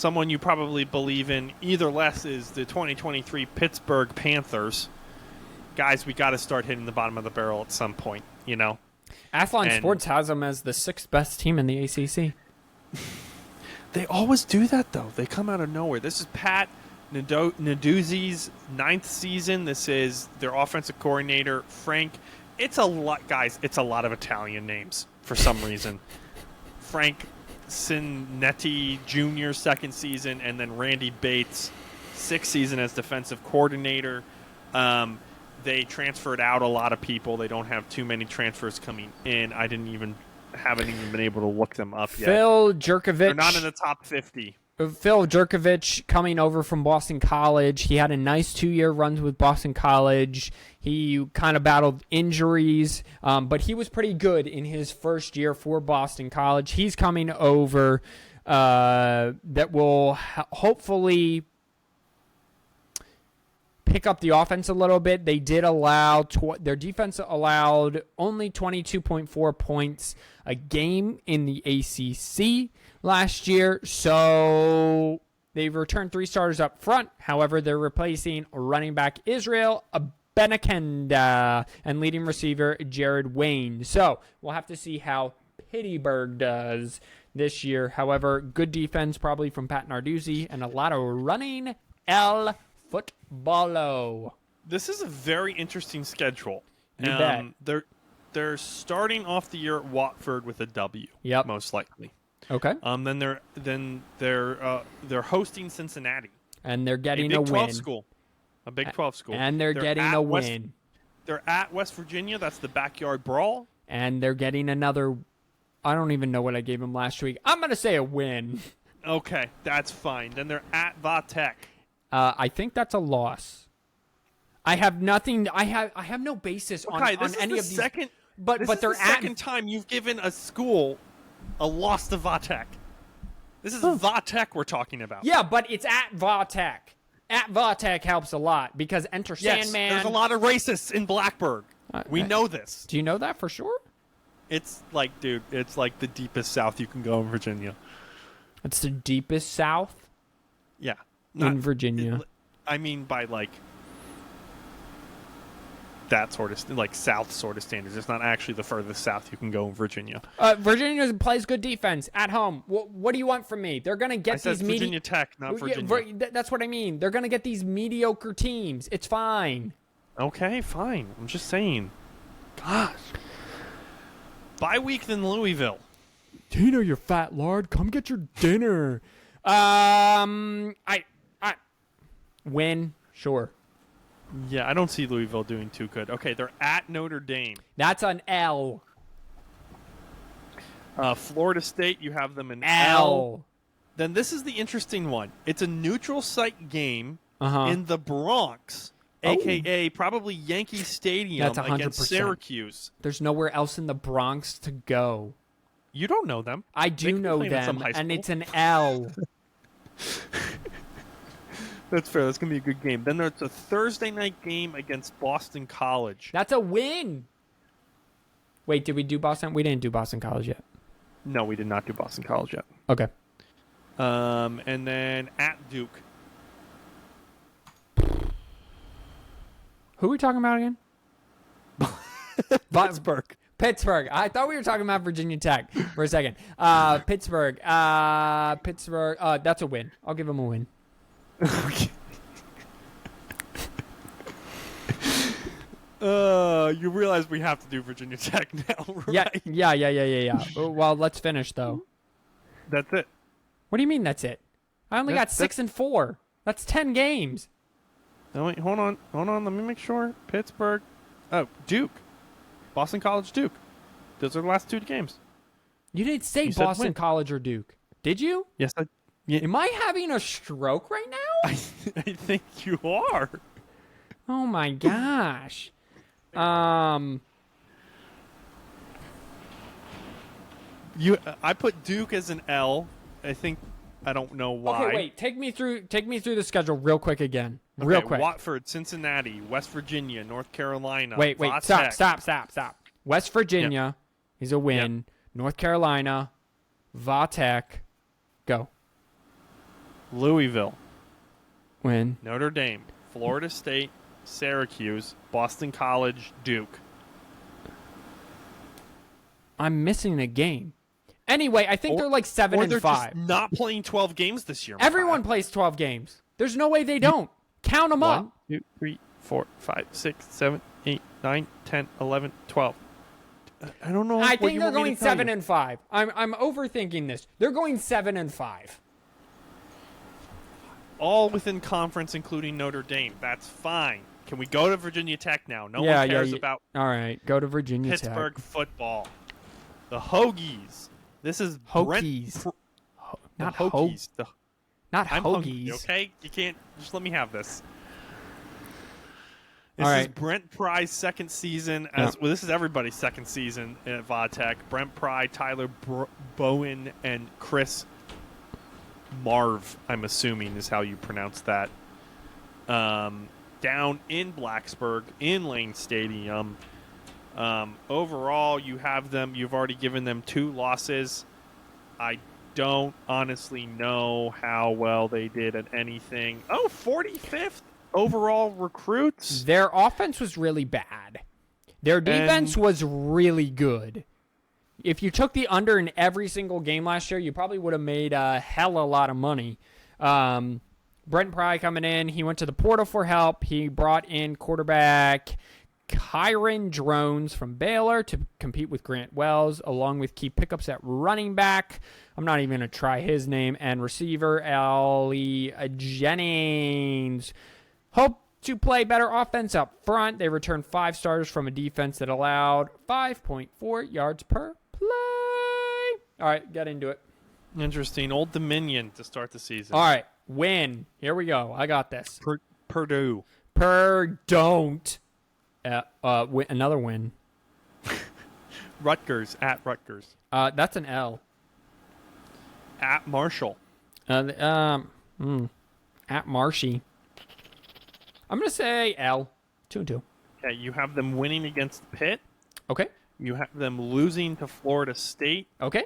someone you probably believe in either less is the 2023 Pittsburgh Panthers. Guys, we got to start hitting the bottom of the barrel at some point, you know? Athlon Sports has them as the 6th best team in the ACC. They always do that, though. They come out of nowhere. This is Pat Narduzzi's 9th season. This is their offensive coordinator, Frank. It's a lot, guys. It's a lot of Italian names for some reason. Frank Cinetti Jr. 2nd season, and then Randy Bates 6th season as defensive coordinator. They transferred out a lot of people. They don't have too many transfers coming in. I haven't even been able to look them up yet. Phil Jerkovich. They're not in the top 50. Phil Jerkovich coming over from Boston College. He had a nice 2-year run with Boston College. He kind of battled injuries, but he was pretty good in his first year for Boston College. He's coming over that will hopefully pick up the offense a little bit. They did allow their defense allowed only 22.4 points a game in the ACC last year, so they've returned 3 starters up front. However, they're replacing running back Israel Benekenda and leading receiver Jared Wayne. So we'll have to see how Pittsburgh does this year. However, good defense probably from Pat Narduzzi and a lot of running footballo. This is a very interesting schedule. You bet. They're starting off the year at Watford with a W. Yep. Most likely. Okay. Then they're hosting Cincinnati. And they're getting a a Big 12 win. school. A Big 12 school. And they're getting a win. They're at West Virginia. That's the backyard brawl. And they're getting another. I don't even know what I gave them last week. I'm going to say a win. Okay, that's fine. Then they're at Vatek. I think that's a loss. I have nothing. I have no basis on any of these. But they're the second time you've given a school a loss to Vatek. This is Vatek we're talking about. Yeah, but it's at Vatek. At Vatek helps a lot because Enter Sandman. There's a lot of racists in Blackburg. We know this. Do you know that for sure? It's like, dude, it's like the deepest south you can go in Virginia. It's the deepest south? Yeah. In Virginia. I mean by like that sort of like south sort of standards. It's not actually the furthest south you can go in Virginia. Virginia plays good defense at home. What do you want from me? They're going to get these Virginia Tech, not Virginia. That's what I mean. They're going to get these mediocre teams. It's fine. Okay, fine. I'm just saying. Gosh. Bye week than Louisville. Tina, you fat lard, come get your dinner. Win, sure. Yeah, I don't see Louisville doing too good. Okay, they're at Notre Dame. That's an L. Florida State, you have them in L. Then this is the interesting one. It's a neutral site game in the Bronx, a.k.a. probably Yankee Stadium. That's 100%. Against Syracuse. There's nowhere else in the Bronx to go. You don't know them. I do know them, and it's an L. That's fair. That's going to be a good game. Then there's a Thursday night game against Boston College. That's a win. Wait, did we do Boston? We didn't do Boston College yet. No, we did not do Boston College yet. Okay. And then at Duke. Who are we talking about again? Pittsburgh. Pittsburgh. I thought we were talking about Virginia Tech for a second. Pittsburgh. Pittsburgh. That's a win. I'll give them a win. You realize we have to do Virginia Tech now, right? Yeah. Well, let's finish though. That's it. What do you mean that's it? I only got 6 and 4. That's 10 games. No, wait, hold on. Let me make sure. Pittsburgh. Oh, Duke. Boston College, Duke. Those are the last 2 games. You didn't say Boston College or Duke, did you? Yes, Am I having a stroke right now? I think you are. Oh my gosh. I put Duke as an L. I don't know why. Okay, wait. Take me through the schedule real quick again. Okay, real quick. Watford, Cincinnati, West Virginia, North Carolina. Wait. Stop. West Virginia is a win. Yep. North Carolina, Vatek, go. Louisville, Win. Notre Dame, Florida State, Syracuse, Boston College, Duke. I'm missing a game. Anyway, I think they're like 7 or and they're 5. just not playing 12 games this year. Everyone plays 12 games. There's no way they don't. Count them up. 1, 2, 3, 4, 5, 6, 7, 8, 9, 10, 11, 12. I don't know. I what think you they're want me going to tell 7 you. and 5. I'm overthinking this. They're going 7 and 5. All within conference, including Notre Dame. That's fine. Can we go to Virginia Tech now? No Yeah, one cares yeah. about All right, go to Virginia Pittsburgh Tech. football. The Hoagies. This is Hokies. Not Hokies. Not I'm hungry, Hoagies. okay? You can't just let me have this. All This is right. Brent Pry's second season well. This is everybody's second season at Vodtech. Brent Pry, Tyler Bowen, and Chris Marv. I'm assuming is how you pronounce that. Down in Blacksburg in Lane Stadium. Overall, you have them. You've already given them 2 losses. I don't honestly know how well they did at anything. 45th overall recruits. Their offense was really bad. Their defense was really good. If you took the under in every single game last year, you probably would have made a hell of a lot of money. Brent Pry coming in, he went to the portal for help. He brought in quarterback Kyron Drones from Baylor to compete with Grant Wells, along with key pickups at running back. I'm not even going to try his name. And receiver Ellie Jennings. Hope to play better offense up front. They returned 5 starters from a defense that allowed 5.4 yards per play. All right, get into it. Interesting. Old Dominion to start the season. All right, win. Here we go. I got this. Purdue. Don't. Another win. Rutgers at Rutgers. That's an L. At Marshall. At Marshy. I'm gonna say L. 2-2. Okay, you have them winning against Pitt. Okay. You have them losing to Florida State, Okay.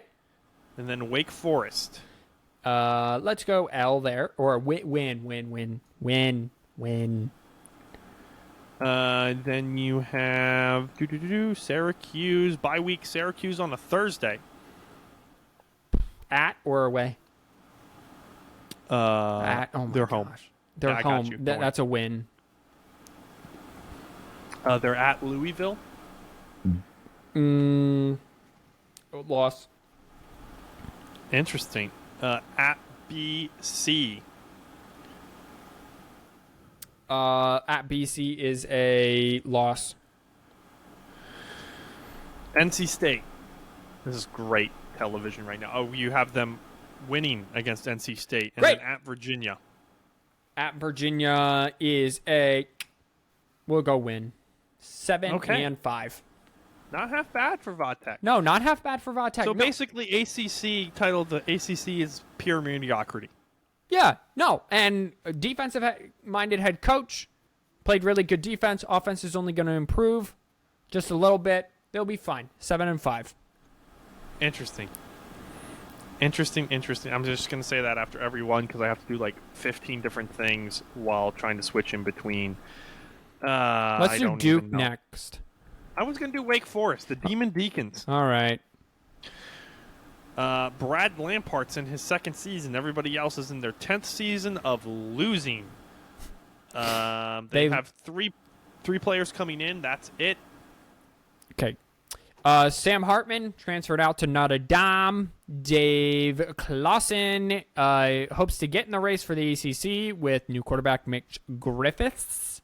and then Wake Forest. Let's go L there, or win. Then you have Syracuse, bye week Syracuse on a Thursday. At or away? At. Oh my they're gosh. home. They're Yeah, I got home. you. Don't That's a win. They're at Louisville. Loss. Interesting. At BC. At BC is a loss. NC State. This is great television right now. Oh, you have them winning against NC State. And Great. then at Virginia. At Virginia is a. We'll go win. 7 and 5. Not half bad for Vodtech. No, not half bad for Vodtech. So No. basically, ACC titled the ACC is pure mediocrity. Yeah, no. And a defensive-minded head coach played really good defense. Offense is only going to improve just a little bit. They'll be fine. 7 and 5. Interesting. I'm just going to say that after every one because I have to do like 15 different things while trying to switch in between. Let's do Duke next. I was going to do Wake Forest, the Demon Deacons. All right. Brad Lampart's in his second season. Everybody else is in their 10th season of losing. They have three players coming in. That's it. Okay. Sam Hartman transferred out to Notre Dame. Dave Clausen hopes to get in the race for the ACC with new quarterback Mitch Griffiths.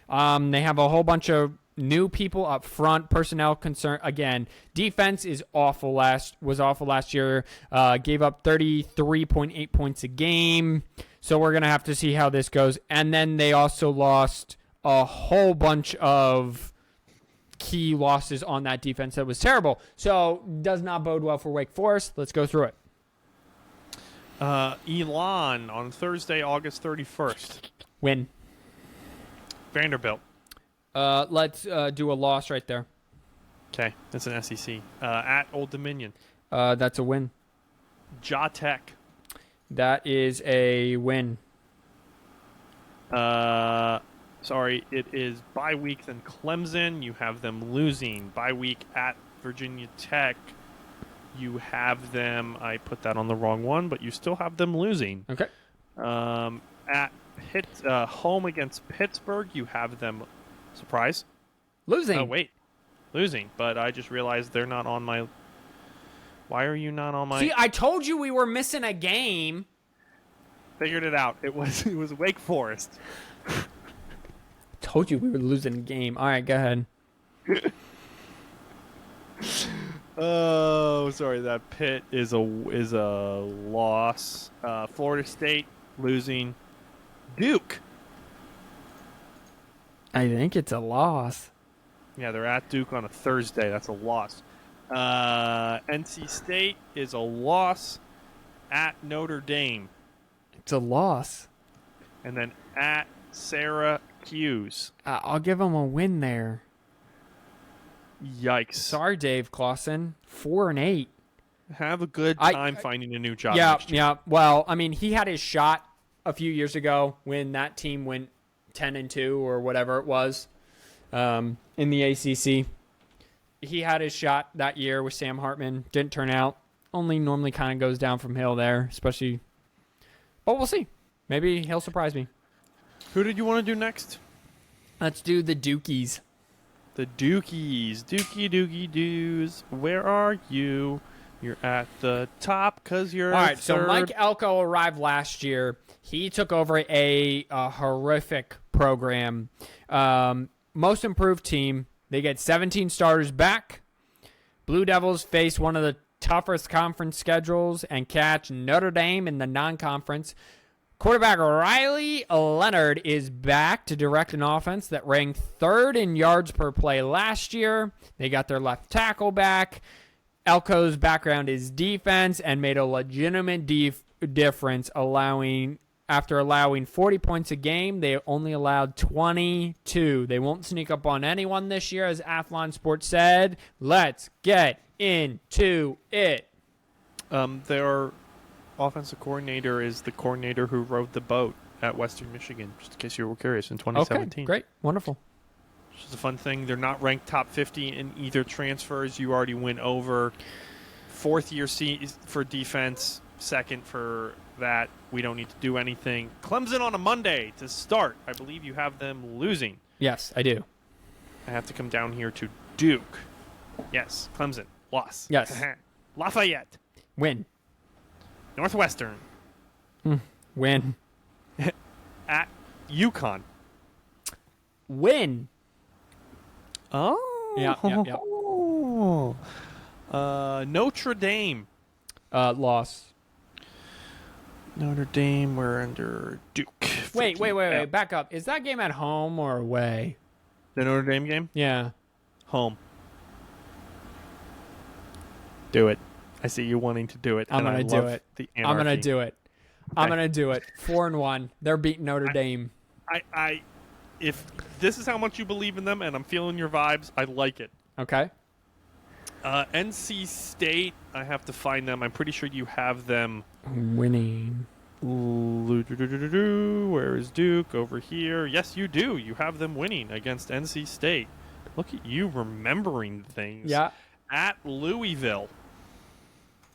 They have a whole bunch of new people up front. Personnel concern again. Defense was awful last year. Gave up 33.8 points a game. So we're gonna have to see how this goes. And then they also lost a whole bunch of key losses on that defense that was terrible. So does not bode well for Wake Forest. Let's go through it. Elon on Thursday, August 31st. Win. Vanderbilt. Let's do a loss right there. Okay, that's an SEC. At Old Dominion. That's a win. Ja Tech. That is a win. Sorry, it is bye week then Clemson. You have them losing. Bye week at Virginia Tech. You have them. I put that on the wrong one, but you still have them losing. Okay. At home against Pittsburgh, you have them. Surprise. Losing. Oh wait, losing. But I just realized they're not on my. Why are you not on my? See, I told you we were missing a game. Figured it out. It was Wake Forest. Told you we were losing a game. All right, go ahead. Oh, sorry. That Pitt is a loss. Florida State losing. Duke. I think it's a loss. Yeah, they're at Duke on a Thursday. That's a loss. NC State is a loss at Notre Dame. It's a loss. And then at Syracuse. I'll give them a win there. Yikes. Sorry, Dave Clawson. 4-8. Have a good time finding a new job next year. Yeah. Well, I mean, he had his shot a few years ago when that team went 10-2 or whatever it was in the ACC. He had his shot that year with Sam Hartman. Didn't turn out. Only normally kind of goes down from hill there, especially. But we'll see. Maybe he'll surprise me. Who did you want to do next? Let's do the Dukies. The Dukies. Dookie Doos. Where are you? You're at the top because you're all right. third. So Mike Elko arrived last year. He took over a horrific program. Most improved team. They get 17 starters back. Blue Devils face one of the toughest conference schedules and catch Notre Dame in the non-conference. Quarterback Riley Leonard is back to direct an offense that ranked third in yards per play last year. They got their left tackle back. Elko's background is defense and made a legitimate difference, after allowing 40 points a game. They only allowed 22. They won't sneak up on anyone this year, as Athlon Sports said. Let's get into it. Their offensive coordinator is the coordinator who rowed the boat at Western Michigan, just in case you were curious, in 2017. Okay, great. Wonderful. Which is a fun thing. They're not ranked top 50 in either transfers. You already went over. Fourth year for defense, second for that. We don't need to do anything. Clemson on a Monday to start. I believe you have them losing. Yes, I do. I have to come down here to Duke. Yes, Clemson. Loss. Yes. Lafayette. Win. Northwestern. Win. At UConn. Win. Oh. Yeah. Notre Dame. Loss. Notre Dame, we're under Duke. Wait. Back up. Is that game at home or away? The Notre Dame game? Yeah. Home. Do it. I see you wanting to do it. I'm going to do it. I'm going to do it. I'm going to do it. 4-1. They're beating Notre Dame. If this is how much you believe in them and I'm feeling your vibes, I like it. Okay. NC State, I have to find them. I'm pretty sure you have them winning. Where is Duke? Over here. Yes, you do. You have them winning against NC State. Look at you remembering things. Yeah. At Louisville.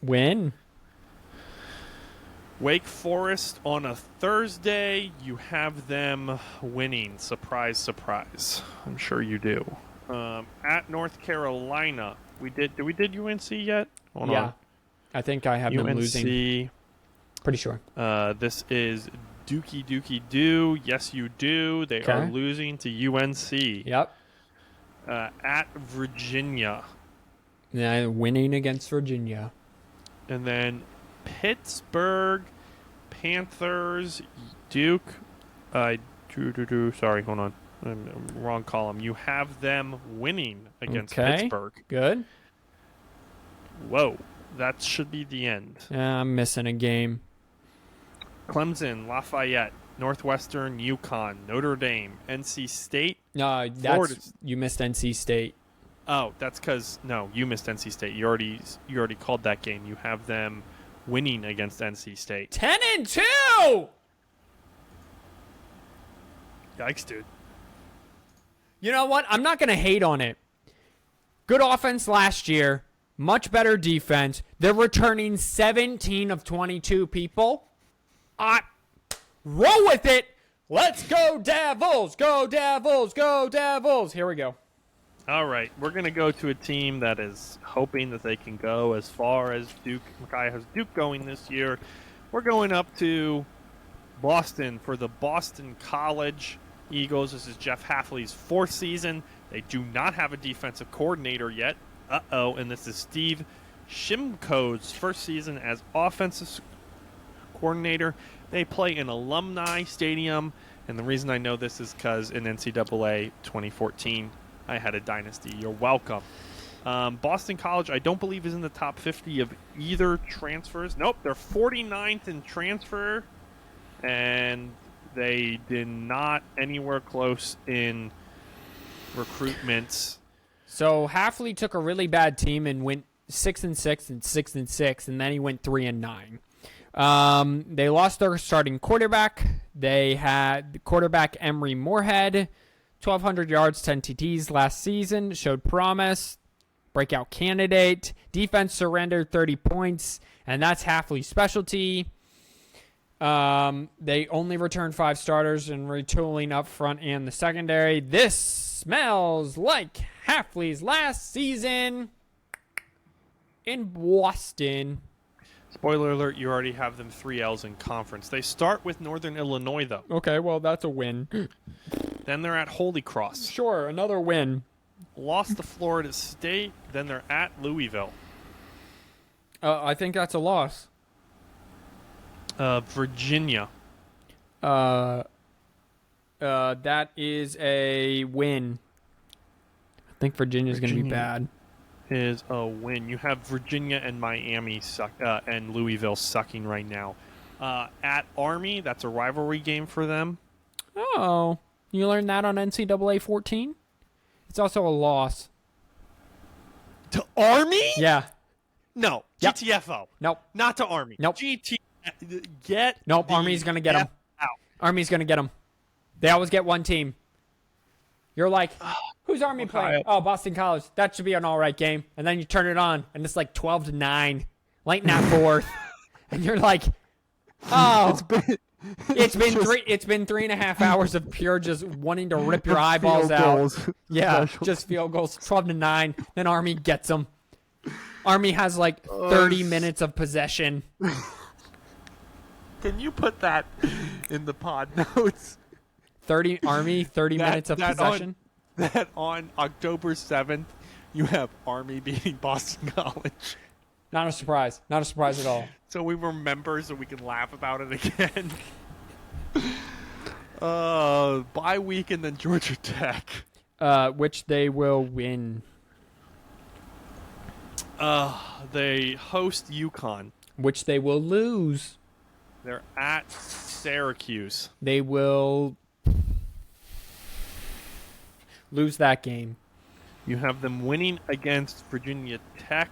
Win. Wake Forest on a Thursday. You have them winning. Surprise, surprise. I'm sure you do. At North Carolina. Did we did UNC yet? Hold on. I think I have them losing. Pretty sure. This is Dookie Doo. Yes, you do. They are losing to UNC. Yep. At Virginia. Yeah, winning against Virginia. And then Pittsburgh, Panthers, Duke. Sorry, hold on. I'm wrong column. You have them winning against Pittsburgh. Good. Whoa. That should be the end. Yeah, I'm missing a game. Clemson, Lafayette, Northwestern, UConn, Notre Dame, NC State. No, you missed NC State. Oh, that's because you missed NC State. You already called that game. You have them winning against NC State. 10-2. Yikes, dude. You know what? I'm not going to hate on it. Good offense last year. Much better defense. They're returning 17 of 22 people. Roll with it. Let's go Devils. Go Devils. Go Devils. Here we go. All right. We're going to go to a team that is hoping that they can go as far as Duke. Mackay has Duke going this year. We're going up to Boston for the Boston College Eagles. This is Jeff Hafley's 4th season. They do not have a defensive coordinator yet. And this is Steve Shimko's 1st season as offensive coordinator. They play in Alumni Stadium, and the reason I know this is because in NCAA 2014, I had a dynasty. You're welcome. Boston College, I don't believe, is in the top 50 of either transfers. Nope, they're 49th in transfer, and they did not anywhere close in recruitments. So Hafley took a really bad team and went 6-6 and 6-6, and then he went 3-9. They lost their starting quarterback. They had quarterback Emery Moorhead, 1,200 yards, 10 TDs last season, showed promise, breakout candidate. Defense surrendered 30 points, and that's Hafley's specialty. They only returned 5 starters and retooling up front and the secondary. This smells like Hafley's last season in Boston. Spoiler alert, you already have them 3 L's in conference. They start with Northern Illinois, though. Okay, well, that's a win. Then they're at Holy Cross. Sure, another win. Lost to Florida State. Then they're at Louisville. I think that's a loss. Virginia. That is a win. I think Virginia's going to be bad. Is a win. You have Virginia and Miami and Louisville sucking right now. At Army, that's a rivalry game for them. Oh, you learned that on NCAA 14? It's also a loss. To Army? Yeah. No. Yep. GTFO. Nope. Not to Army. Nope. Get Nope. Army's going to get them. Army's going to get them. They always get one team. You're like, who's Army playing? Oh, Boston College. That should be an all right game. And then you turn it on, and it's like 12-9, late in that 4th, and you're like, oh, it's been 3.5 hours of pure just wanting to rip your eyeballs out. Yeah, just field goals. 12-9. Then Army gets them. Army has like 30 minutes of possession. Can you put that in the pod notes? 30 minutes of possession. That on October 7th, you have Army beating Boston College. Not a surprise. Not a surprise at all. So we remember so we can laugh about it again. Bye week and then Georgia Tech. Which they will win. They host UConn. Which they will lose. They're at Syracuse. They will lose that game. You have them winning against Virginia Tech.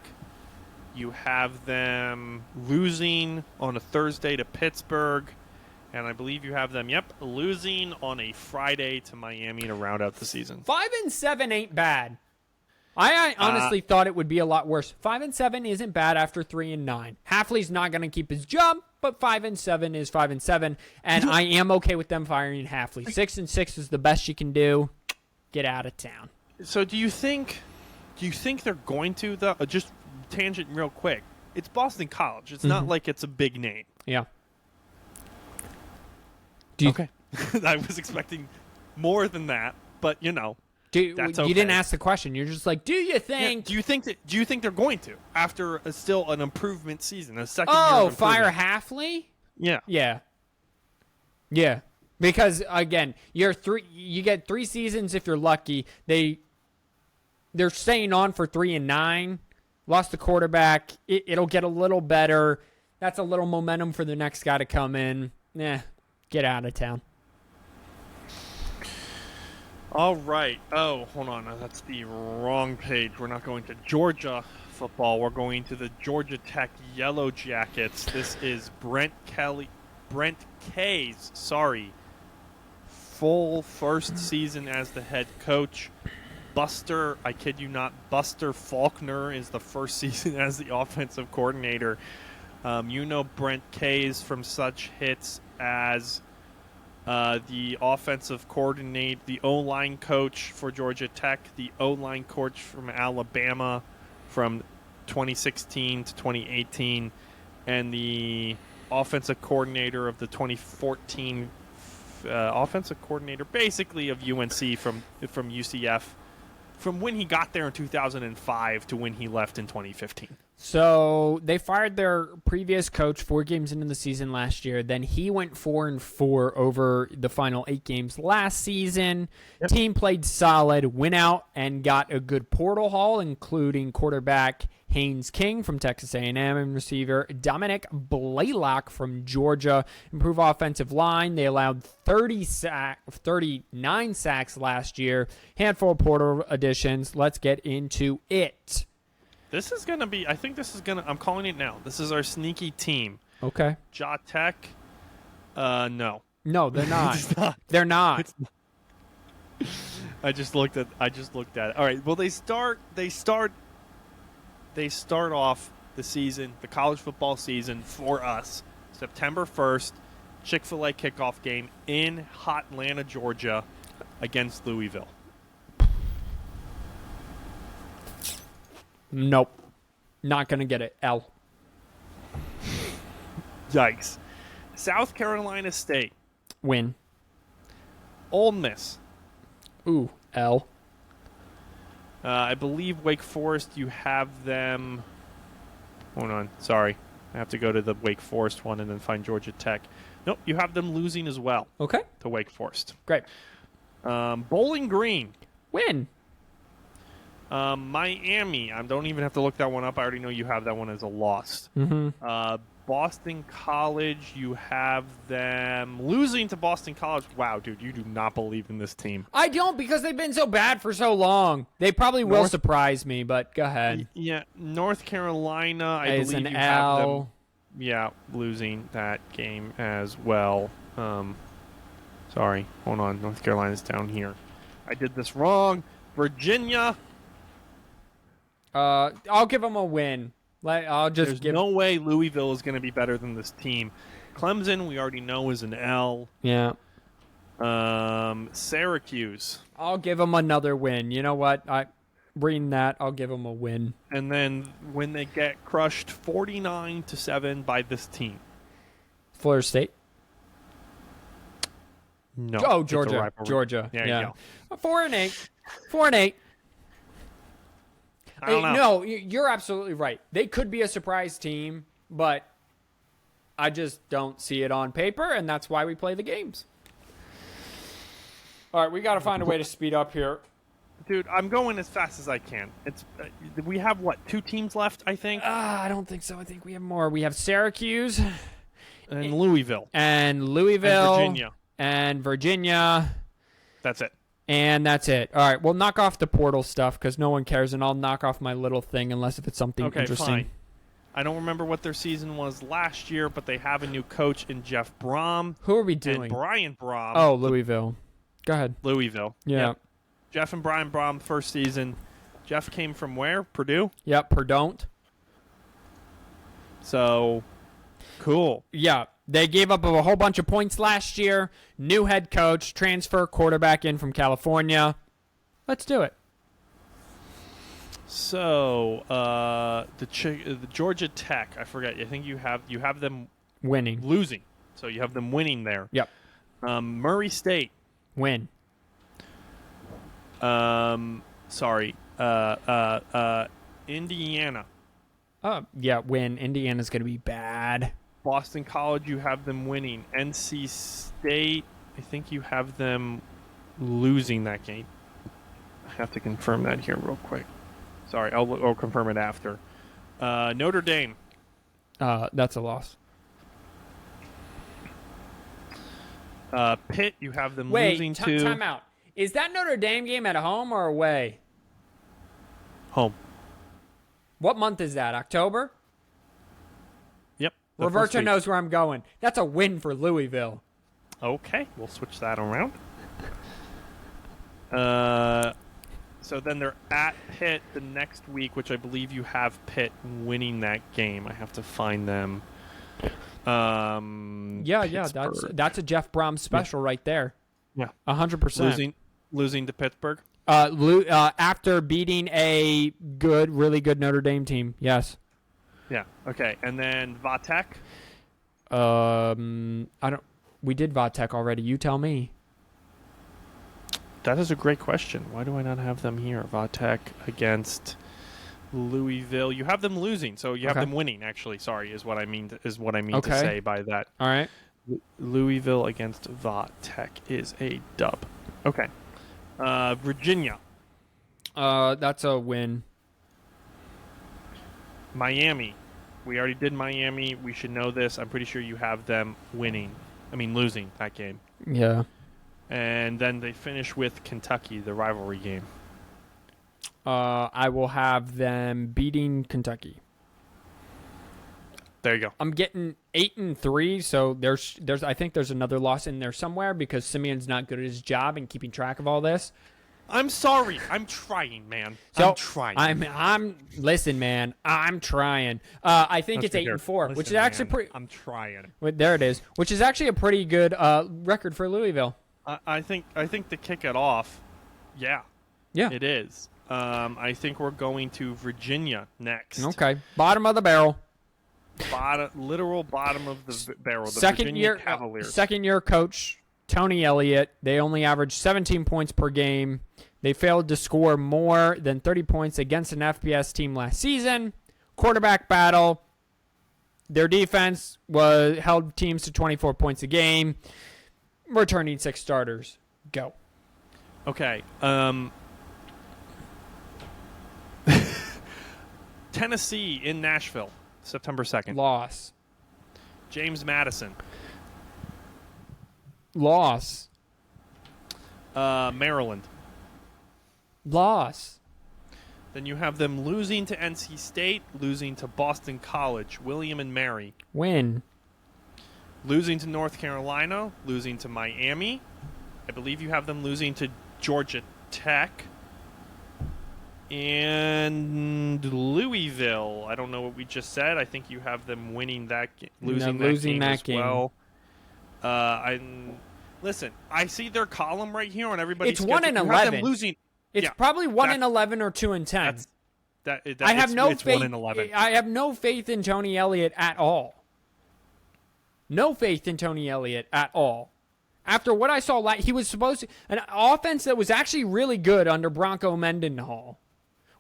You have them losing on a Thursday to Pittsburgh. And I believe you have them, losing on a Friday to Miami to round out the season. 5-7 ain't bad. I honestly thought it would be a lot worse. 5-7 isn't bad after 3-9. Hafley's not going to keep his job, but 5-7 is 5-7, and I am okay with them firing Hafley. 6-6 is the best you can do. Get out of town. So do you think they're going to, though? Just tangent real quick. It's Boston College. It's not like it's a big name. Yeah. Okay. I was expecting more than that, but that's okay. You didn't ask the question. You're just like, do you think? Yeah, do you think they're going to after still an improvement season, a second year of fire improvement? Hafley? Yeah. Yeah. Because again, you get 3 seasons if you're lucky. They're staying on for 3-9. Lost the quarterback. It'll get a little better. That's a little momentum for the next guy to come in. Get out of town. All right. Oh, hold on. That's the wrong page. We're not going to Georgia football. We're going to the Georgia Tech Yellow Jackets. This is Brent Kay's, full first season as the head coach. Buster, I kid you not, Buster Faulkner is the first season as the offensive coordinator. Brent Kay's from such hits as the offensive coordinator, the O-line coach for Georgia Tech, the O-line coach from Alabama from 2016 to 2018, and the offensive coordinator of the 2014 offensive coordinator, basically of UNC from UCF, from when he got there in 2005 to when he left in 2015. So they fired their previous coach 4 games into the season last year. Then he went 4-4 over the final 8 games last season. Yep. Team played solid, went out and got a good portal haul, including quarterback Haynes King from Texas A&M and receiver Dominic Blaylock from Georgia. Improve offensive line. They allowed 39 sacks last year. Handful of portal additions. Let's get into it. This is going to be, I'm calling it now. This is our sneaky team. Okay. Ja Tech, no. No, they're not. It's not. They're not. I just looked at it. All right. Well, they start off the season, the college football season for us, September 1st, Chick-fil-A kickoff game in Hotlanta, Georgia, against Louisville. Nope. Not going to get it. L. Yikes. South Carolina State. Win. Ole Miss. Ooh, L. I believe Wake Forest, you have them. Hold on. Sorry. I have to go to the Wake Forest one and then find Georgia Tech. Nope, you have them losing as well. Okay. To Wake Forest. Great. Bowling Green. Win. Miami. I don't even have to look that one up. I already know you have that one as a loss. Mm-hmm. Boston College, you have them losing to Boston College. Wow, dude, you do not believe in this team. I don't, because they've been so bad for so long. They probably will surprise me, but go ahead. Yeah, North Carolina, I believe you L. have them. Yeah, losing that game as well. Sorry, hold on. North Carolina's down here. I did this wrong. Virginia. I'll give them a win. There's no way Louisville is going to be better than this team. Clemson, we already know, is an L. Yeah. Syracuse. I'll give them another win. You know what? Reading that, I'll give them a win. And then when they get crushed 49-7 by this team. Florida State. No. Oh, Georgia. Georgia. Yeah. 4-8. 4-8. I don't know. No, you're absolutely right. They could be a surprise team, but I just don't see it on paper, and that's why we play the games. All right, we got to find a way to speed up here. Dude, I'm going as fast as I can. It's we have, 2 teams left, I think? I don't think so. I think we have more. We have Syracuse. And Louisville. And Louisville. And Virginia. And Virginia. That's it. And that's it. All right, we'll knock off the portal stuff because no one cares, and I'll knock off my little thing unless if it's something interesting. Fine. I don't remember what their season was last year, but they have a new coach in Jeff Brom. Who are we doing? And Brian Brom. Oh, Louisville. Go ahead. Louisville. Yeah. Yep. Jeff and Brian Brom first season. Jeff came from where? Purdue? Yep, Purdue. So, cool. Yeah. They gave up a whole bunch of points last year. New head coach, transfer quarterback in from California. Let's do it. So, the Georgia Tech, I forget. I think you have them winning, losing. So you have them winning there. Yep. Murray State. Win. Indiana. Yeah, win. Indiana's going to be bad. Boston College, you have them winning. NC State, I think you have them losing that game. I have to confirm that here real quick. Sorry, I'll confirm it after. Notre Dame. That's a loss. Pitt, you have them losing to... Time out. Is that Notre Dame game at home or away? Home. What month is that? October? Yep. the first Roberto week. knows where I'm going. That's a win for Louisville. Okay, we'll switch that around. So then they're at Pitt the next week, which I believe you have Pitt winning that game. I have to find them. Yeah, Pittsburgh. that's a Jeff Brom special right there. Yeah. 100%. Losing to Pittsburgh. After beating a really good Notre Dame team. Yes. Yeah. Okay, and then Vatek. We did Vatek already. You tell me. That is a great question. Why do I not have them here? Vatek against Louisville. You have them losing, so you have them winning. Actually, sorry, is what I mean. To say by that. All right. Louisville against Vatek is a dub. Okay. Virginia. That's a win. Miami. We already did Miami. We should know this. I'm pretty sure you have them losing that game. Yeah. And then they finish with Kentucky, the rivalry game. I will have them beating Kentucky. There you go. I'm getting 8-3, so I think there's another loss in there somewhere because Simeon's not good at his job and keeping track of all this. I'm sorry. I'm trying, man. So I'm trying. Listen, man. I'm trying. I think it's 8-4, which is actually pretty. I'm trying. There it is, which is actually a pretty good record for Louisville. I think to kick it off, yeah, it is. I think we're going to Virginia next. Okay, bottom of the barrel. Literal bottom of the barrel. The Second Virginia year Cavaliers. Second year coach Tony Elliott. They only averaged 17 points per game. They failed to score more than 30 points against an FBS team last season. Quarterback battle. Their defense held teams to 24 points a game. Returning 6 starters. Go. Okay. Tennessee in Nashville, September 2nd. Loss. James Madison. Loss. Maryland. Loss. Then you have them losing to NC State, losing to Boston College, William and Mary. Win. Losing to North Carolina, losing to Miami. I believe you have them losing to Georgia Tech. And Louisville. I don't know what we just said. I think you have them winning that losing that game as well. Listen, I see their column right here on everybody's It's 1-11. Losing. It's probably 1-11 or 2-10. I have no faith. 1-11. I have no faith in Tony Elliott at all. No faith in Tony Elliott at all. After what I saw, he was supposed to an offense that was actually really good under Bronco Mendenhall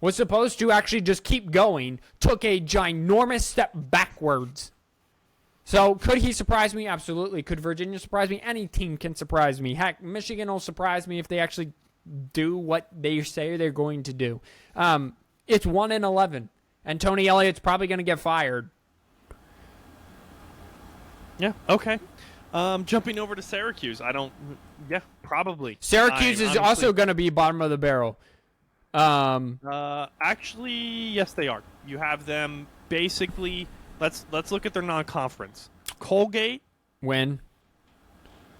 was supposed to actually just keep going. Took a ginormous step backwards. So could he surprise me? Absolutely. Could Virginia surprise me? Any team can surprise me. Heck, Michigan will surprise me if they actually do what they say they're going to do. It's 1-11, and Tony Elliott's probably going to get fired. Yeah. Okay. Jumping over to Syracuse. Probably. Syracuse is also going to be bottom of the barrel. Actually, yes, they are. You have them basically. Let's look at their non-conference. Colgate, win.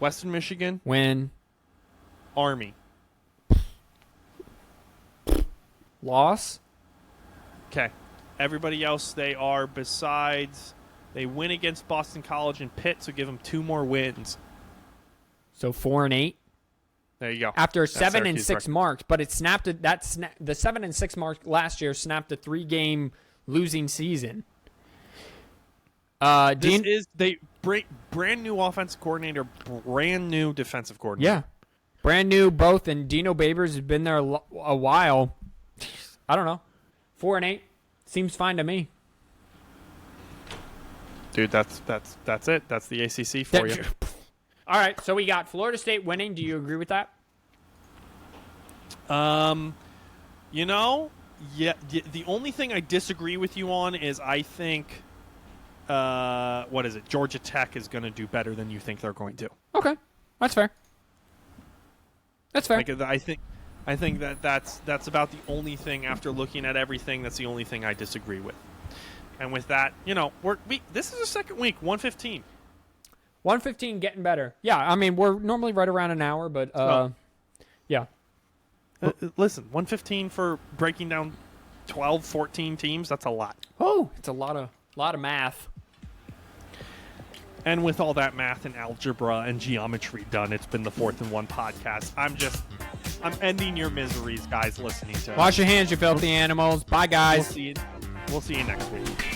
Western Michigan, win. Army, loss. Okay. Everybody else, they are besides. They win against Boston College and Pitt, so give them 2 more wins. So 4-8. There you go. After 7-6 marks, but it snapped. The 7-6 mark last year snapped a 3-game losing season. Brand new offensive coordinator, brand new defensive coordinator. Yeah, brand new both. And Dino Babers has been there a while. I don't know. 4-8 seems fine to me. Dude, that's it. That's the ACC for you. All right, so we got Florida State winning. Do you agree with that? Yeah. The only thing I disagree with you on is I think, Georgia Tech is going to do better than you think they're going to. Okay, that's fair. That's fair. I think I think that's about the only thing, after looking at everything, that's the only thing I disagree with. And with that, this is the second week, 1:15. 1:15, getting better. Yeah, I mean, we're normally right around an hour, but yeah. Listen, 1:15 for breaking down 12, 14 teams, that's a lot. Oh, it's a lot of math. And with all that math and algebra and geometry done, it's been the 4th and 1 podcast. I'm ending your miseries, guys, listening to it. Wash your hands, you filthy animals. Bye, guys. We'll see you next week.